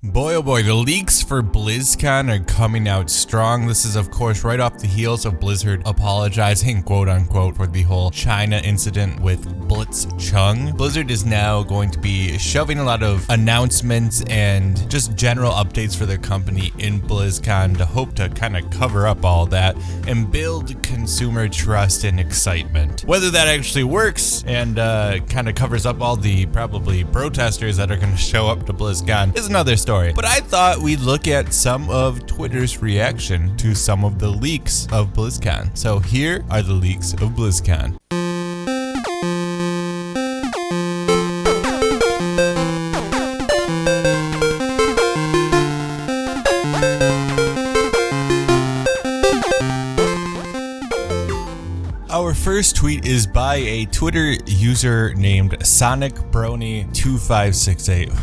Boy oh boy, the leaks for Blizzcon are coming out strong. This is of course right off the heels of Blizzard apologizing, quote unquote, for the whole China incident with Blitzchung. Blizzard is now going to be shoving a lot of announcements and just general updates for their company in Blizzcon to hope to kind of cover up all that and build consumer trust and excitement. Whether that actually works and kind of covers up all the probably protesters that are going to show up to Blizzcon is another story. But I thought we'd look at some of Twitter's reaction to some of the leaks of BlizzCon. So here are the leaks of BlizzCon. Our first tweet is by a Twitter user named SonicBrony2568.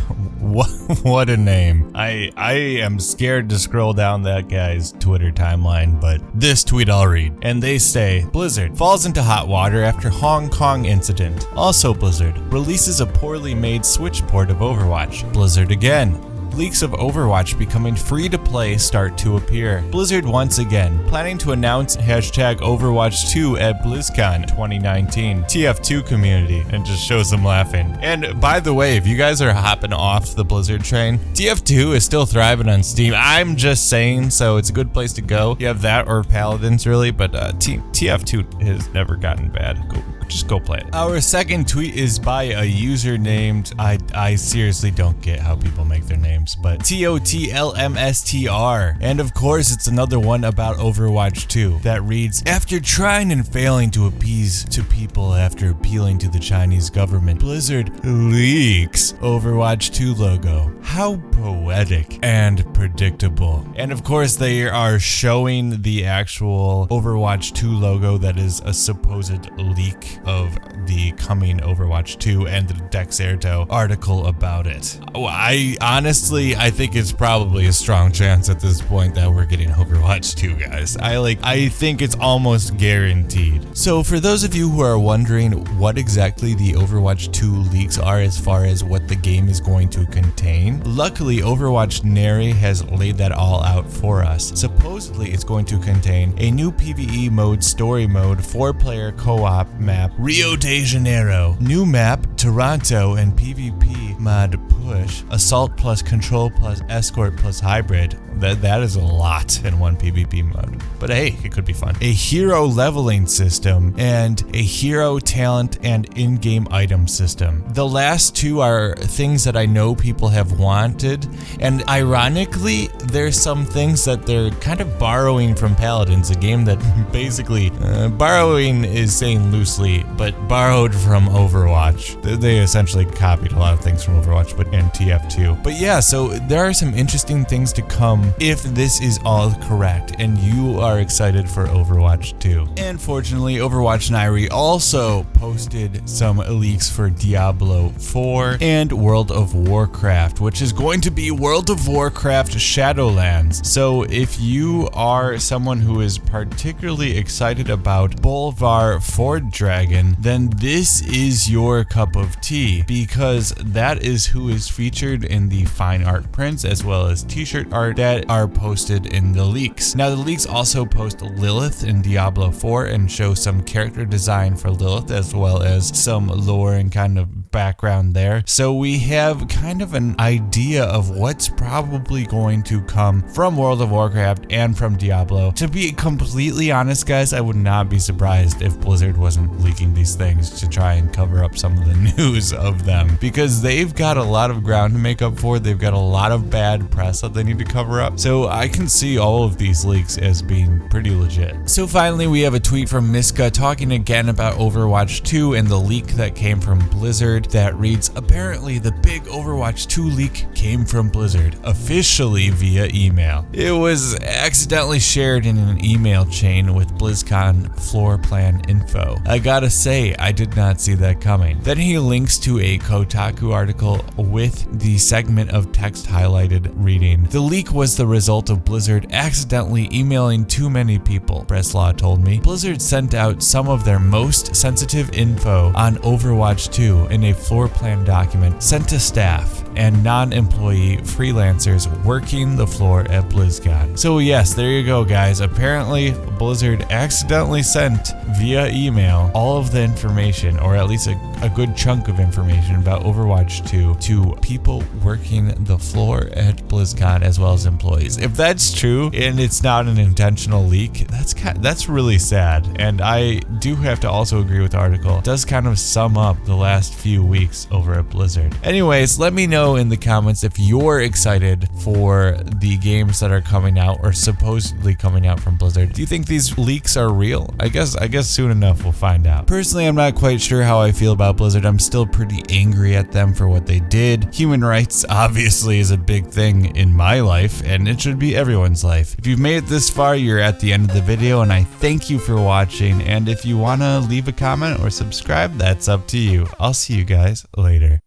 What a name. I am scared to scroll down that guy's Twitter timeline, but this tweet I'll read. And they say, Blizzard falls into hot water after Hong Kong incident. Also Blizzard releases a poorly made Switch port of Overwatch. Blizzard again. Leaks of Overwatch becoming free to play start to appear. Blizzard once again, planning to announce #Overwatch 2 at BlizzCon 2019. TF2 community, and just shows them laughing. And by the way, if you guys are hopping off the Blizzard train, TF2 is still thriving on Steam. I'm just saying, so it's a good place to go. You have that or Paladins really, but TF2 has never gotten bad. Just go play it. Our second tweet is by a user named, I seriously don't get how people make their names, but TOTLMSTR. And of course, it's another one about Overwatch 2 that reads, after trying and failing to appease to people after appealing to the Chinese government, Blizzard leaks Overwatch 2 logo. How poetic and predictable. And of course, they are showing the actual Overwatch 2 logo that is a supposed leak of the coming Overwatch 2 and the Dexerto article about it. I think it's probably a strong chance at this point that we're getting Overwatch 2, guys. I think it's almost guaranteed. So for those of you who are wondering what exactly the Overwatch 2 leaks are as far as what the game is going to contain, luckily Overwatch Neri has laid that all out for us. Supposedly it's going to contain a new PvE mode, story mode, 4-player co-op map, Rio de Janeiro, new map, Toronto, and PvP mod push, assault plus control plus escort plus hybrid. That is a lot in one PvP mode. But hey, it could be fun. A hero leveling system and a hero talent and in-game item system. The last two are things that I know people have wanted, and ironically, there's some things that they're kind of borrowing from Paladins, a game that basically, borrowing is saying loosely, but borrowed from Overwatch. They essentially copied a lot of things from Overwatch, but in TF2. But yeah, so there are some interesting things to come if this is all correct and you are excited for Overwatch 2. And fortunately, Overwatch Neri also posted some leaks for Diablo 4 and World of Warcraft, which is going to be World of Warcraft Shadowlands. So if you are someone who is particularly excited about Bolvar Ford Dragon, then this is your cup of tea, because that is who is featured in the fine art prints as well as t-shirt art that are posted in the leaks. Now the leaks also post Lilith in Diablo 4 and show some character design for Lilith as well as some lore and kind of background there. So we have kind of an idea of what's probably going to come from World of Warcraft and from Diablo. To be completely honest, guys, I would not be surprised if Blizzard wasn't leaking these things to try and cover up some of the news of them, because they've got a lot of ground to make up for. They've got a lot of bad press that they need to cover up. So I can see all of these leaks as being pretty legit. So finally, we have a tweet from Miska talking again about Overwatch 2 and the leak that came from Blizzard that reads, apparently the big Overwatch 2 leak came from Blizzard, officially via email. It was accidentally shared in an email chain with BlizzCon floor plan info. I gotta say, I did not see that coming. Then he links to a Kotaku article with the segment of text highlighted reading, the leak was the result of Blizzard accidentally emailing too many people, Breslaw told me. Blizzard sent out some of their most sensitive info on Overwatch 2 in a floor plan document sent to staff and non-employee freelancers working the floor at BlizzCon. So yes, there you go, guys. Apparently Blizzard accidentally sent via email all of the information, or at least a good chunk of information about Overwatch 2 to people working the floor at BlizzCon as well as employees. If that's true and it's not an intentional leak, that's really sad. And I do have to also agree with the article. It does kind of sum up the last few weeks over at Blizzard. Anyways, let me know in the comments if you're excited for the games that are coming out or supposedly coming out from Blizzard. Do you think these leaks are real? I guess soon enough we'll find out. Personally, I'm not quite sure how I feel about Blizzard. I'm still pretty angry at them for what they did. Human rights obviously is a big thing in my life, and it should be everyone's life. If you've made it this far, you're at the end of the video, and I thank you for watching. And if you want to leave a comment or subscribe, that's up to you. I'll see you guys later.